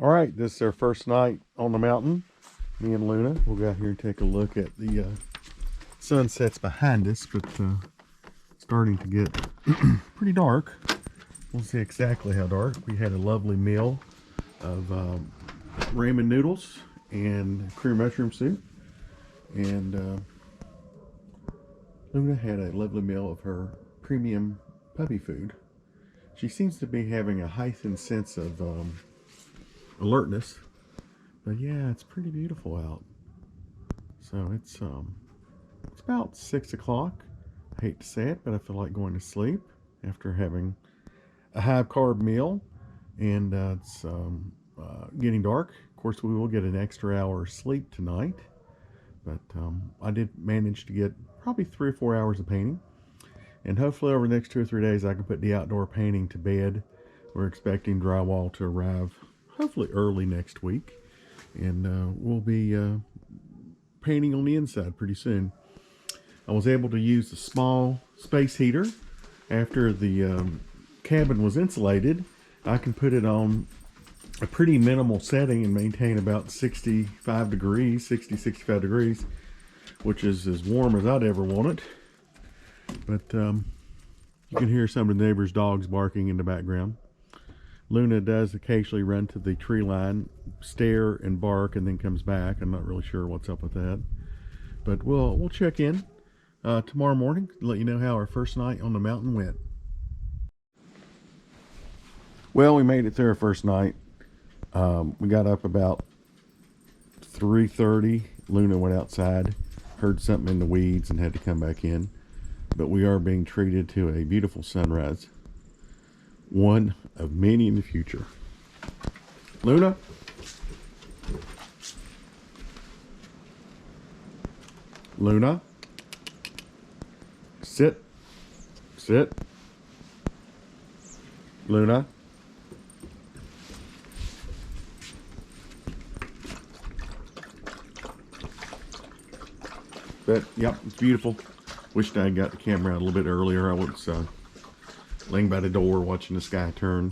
All right, this is our first night on the mountain. Me and Luna, we'll go out here and take a look at the sunsets behind us, but starting to get pretty dark. We'll see exactly how dark. We had a lovely meal of ramen noodles and cream mushroom soup, and Luna had a lovely meal of her premium puppy food. She seems to be having a heightened sense of alertness, but yeah, it's pretty beautiful out. So it's about 6 o'clock. I hate to say it, but I feel like going to sleep after having a high carb meal, and it's getting dark. Of course, we will get an extra hour of sleep tonight, but I did manage to get probably 3 or 4 hours of painting, and hopefully over the next 2 or 3 days I can put the outdoor painting to bed. We're expecting drywall to arrive hopefully early next week, and we'll be painting on the inside pretty soon. I was able to use the small space heater after the cabin was insulated. I can put it on a pretty minimal setting and maintain about 65 degrees, 65 degrees, which is as warm as I'd ever want it. But you can hear some of the neighbors' dogs barking in the background. Luna does occasionally run to the tree line, stare and bark, and then comes back. I'm not really sure what's up with that, but we'll check in tomorrow morning to let you know how our first night on the mountain went. Well, we made it through our first night. We got up about 3:30. Luna went outside, heard something in the weeds, and had to come back in. But we are being treated to a beautiful sunrise, one of many in the future. Luna? Luna? Sit. Sit. Luna? But, yep, it's beautiful. Wished I had got the camera out a little bit earlier. I was laying by the door watching the sky turn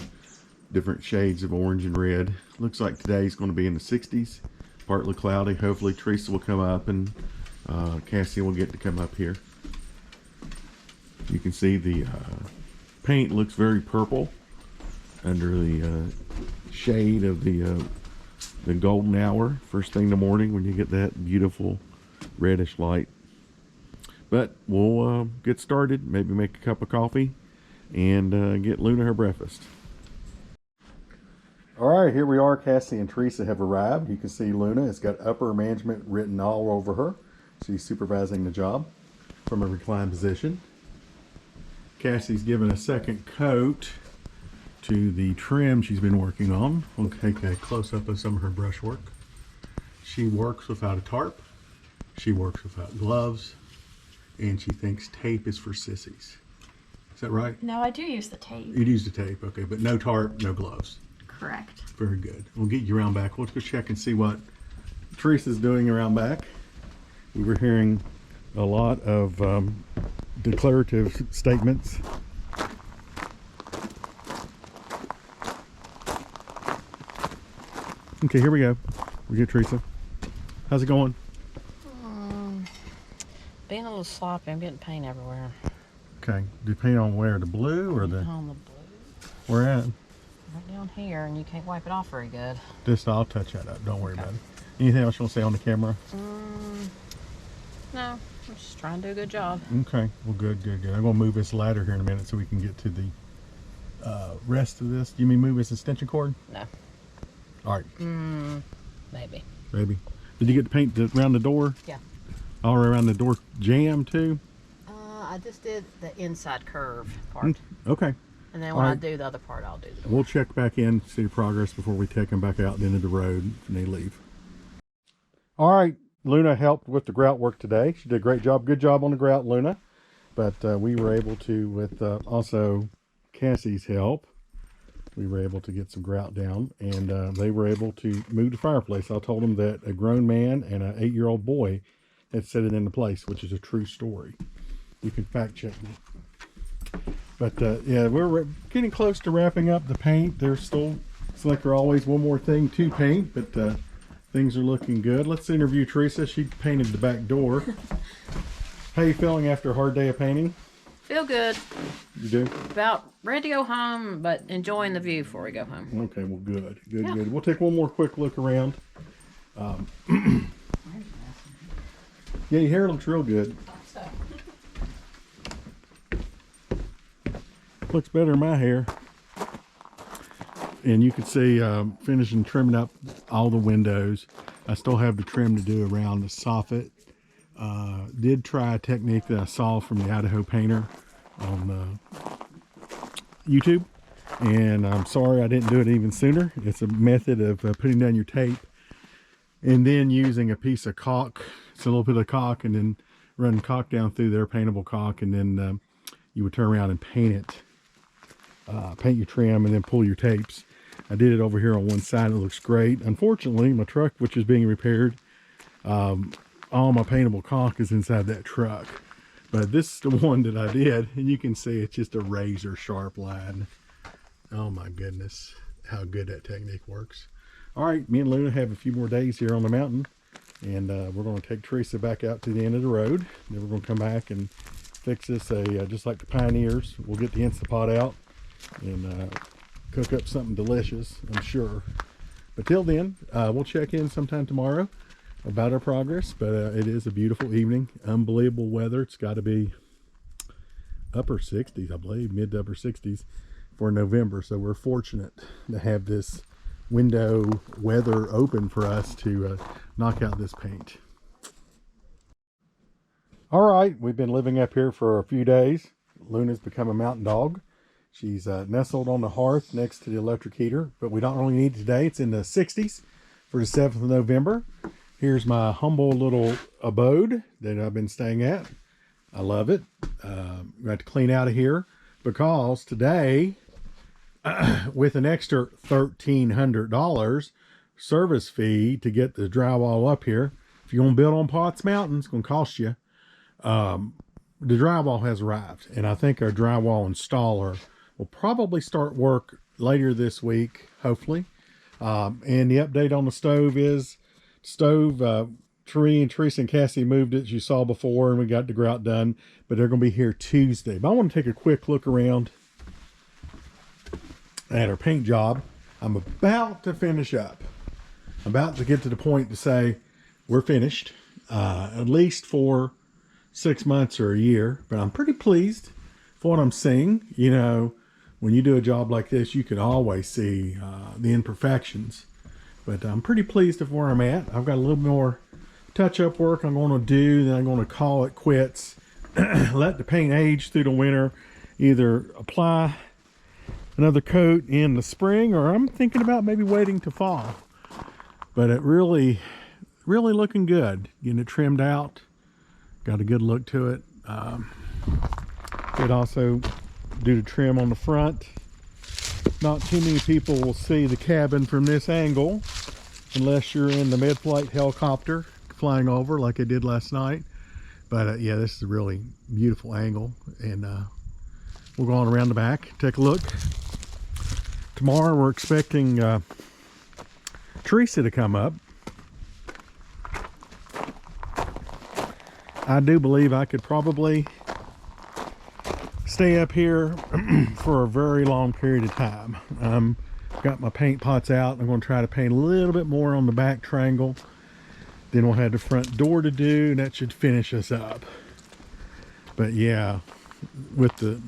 different shades of orange and red. Looks like today's going to be in the 60s, partly cloudy. Hopefully Teresa will come up and Cassie will get to come up here. You can see the paint looks very purple under the shade of the golden hour first thing in the morning when you get that beautiful reddish light. But we'll get started, maybe make a cup of coffee, and get Luna her breakfast. All right, here we are. Cassie and Teresa have arrived. You can see Luna has got upper management written all over her. She's supervising the job from a reclined position. Cassie's given a second coat to the trim she's been working on. We'll take a close-up of some of her brushwork. She works without a tarp. She works without gloves. And she thinks tape is for sissies. Is that right? No, I do use the tape. You'd use the tape, okay, but no tarp, no gloves. Correct. Very good. We'll get you around back. Let's go check and see what Teresa's doing around back. We were hearing a lot of declarative statements. Okay, here we go. We get Teresa. How's it going? Being a little sloppy. I'm getting paint everywhere. Okay. Do you paint on where? The blue or the? On the blue. Where at? Right down here, and you can't wipe it off very good. Just, I'll touch that up. Don't worry about it. Anything else you want to say on the camera? No. I'm just trying to do a good job. Okay. Well, good. I'm going to move this ladder here in a minute so we can get to the rest of this. Do you mean move this extension cord? No. All right. Maybe. Maybe. Did you get to paint around the door? Yeah. All around the door jam too? I just did the inside curve part. Okay. And then when All I right. do the other part, I'll do the door. We'll check back in, see the progress before we take them back out into the road and they leave. All right. Luna helped with the grout work today. She did a great job. Good job on the grout, Luna. But we were able to, with also Cassie's help, we were able to get some grout down, and they were able to move the fireplace. I told them that a grown man and an 8-year-old boy had set it into place, which is a true story. You can fact check me. But yeah, we're getting close to wrapping up the paint. There's still Looks like there's always one more thing to paint, but things are looking good. Let's interview Teresa. She painted the back door. How you feeling after a hard day of painting? Feel good. You do? About ready to go home, but enjoying the view before we go home. Okay, well, good. Good, Yeah. good. We'll take one more quick look around. Yeah, your hair looks real good. Looks better than my hair. And you can see finishing trimming up all the windows. I still have the trim to do around the soffit. Did try a technique that I saw from the Idaho Painter on YouTube, and I'm sorry I didn't do it even sooner. It's a method of putting down your tape and then using a piece of caulk. It's a little bit of caulk, and then run caulk down through there, paintable caulk, and then you would turn around and paint it. Paint your trim and then pull your tapes. I did it over here on one side. It looks great. Unfortunately, my truck, which is being repaired, all my paintable caulk is inside that truck. But this is the one that I did, and you can see it's just a razor sharp line. Oh my goodness, how good that technique works. All right, me and Luna have a few more days here on the mountain, and we're going to take Teresa back out to the end of the road. Then we're going to come back and fix this just like the Pioneers. We'll get the Instapot out and cook up something delicious, I'm sure. But till then, we'll check in sometime tomorrow about our progress. But it is a beautiful evening, unbelievable weather. It's got to be upper 60s, I believe, mid to upper 60s for November. So we're fortunate to have this window weather open for us to knock out this paint. All right, we've been living up here for a few days. Luna's become a mountain dog. She's nestled on the hearth next to the electric heater, but we don't really need it today. It's in the 60s for the 7th of November. Here's my humble little abode that I've been staying at. I love it. We have to clean out of here because today, with an extra $1,300 service fee to get the drywall up here, if you want to build on Potts Mountain, it's going to cost you. The drywall has arrived, and I think our drywall installer will probably start work later this week, hopefully. And the update on the stove is Teresa and Cassie moved it, as you saw before, and we got the grout done, but they're going to be here Tuesday. But I want to take a quick look around at our paint job. I'm about to finish up. I'm about to get to the point to say we're finished, at least for 6 months or a year, but I'm pretty pleased for what I'm seeing. You know, when you do a job like this, you can always see the imperfections, but I'm pretty pleased with where I'm at. I've got a little more touch-up work I'm going to do, then I'm going to call it quits. Let the paint age through the winter, either apply another coat in the spring, or I'm thinking about maybe waiting to fall. But it really looking good. Getting it trimmed out, got a good look to it. Could also do the trim on the front. Not too many people will see the cabin from this angle unless you're in the mid-flight helicopter flying over like I did last night. But yeah, this is a really beautiful angle, and we're going around the back, take a look. Tomorrow we're expecting Teresa to come up. I do believe I could probably stay up here for a very long period of time. Got my paint pots out. I'm going to try to paint a little bit more on the back triangle. Then we'll have the front door to do, and that should finish us up. But yeah, with the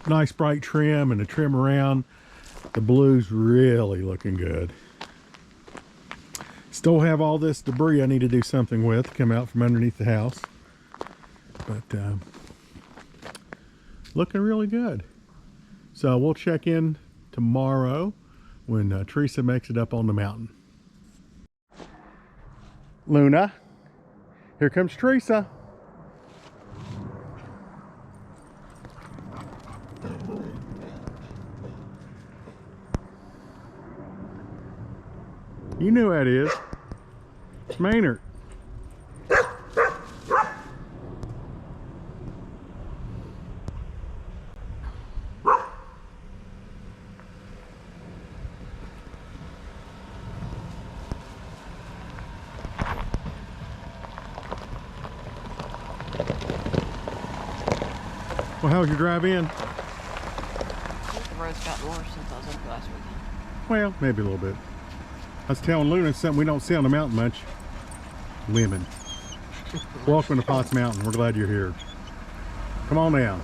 nice bright trim and the trim around, the blue's really looking good. Still have all this debris I need to do something with, come out from underneath the house. But looking really good. So we'll check in tomorrow when Teresa makes it up on the mountain. Luna, here comes Teresa. You know who that is. It's Maynard. Well, how was your drive in? I think the road's gotten worse since I was up last weekend. Well, maybe a little bit. I was telling Luna it's something we don't see on the mountain much. Women. Welcome to Potts Mountain. We're glad you're here. Come on down.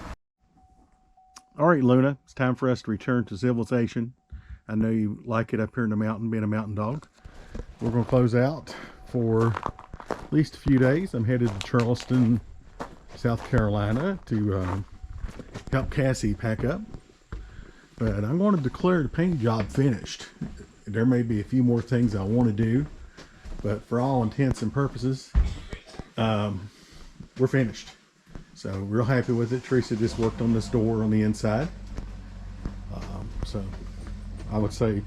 All right, Luna, it's time for us to return to civilization. I know you like it up here in the mountain, being a mountain dog. We're going to close out for at least a few days. I'm headed to Charleston, South Carolina to help Cassie pack up. But I'm going to declare the paint job finished. There may be a few more things I want to do, but for all intents and purposes, we're finished. So real happy with it. Teresa just worked on this door on the inside. So I would say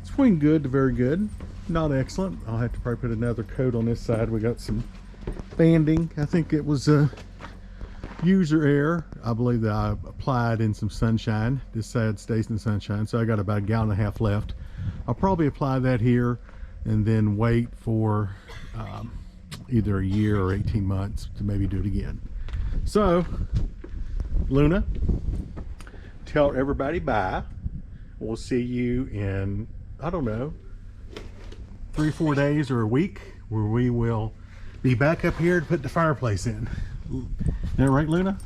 it's between good to very good. Not excellent. I'll have to probably put another coat on this side. We got some banding. I think it was user error. I believe that I applied in some sunshine. This side stays in the sunshine, so I got about a gallon and a half left. I'll probably apply that here and then wait for either a year or 18 months to maybe do it again. So Luna, tell everybody bye. We'll see you in, I don't know, 3 or 4 days or a week, where we will be back up here to put the fireplace in. Is that right, Luna?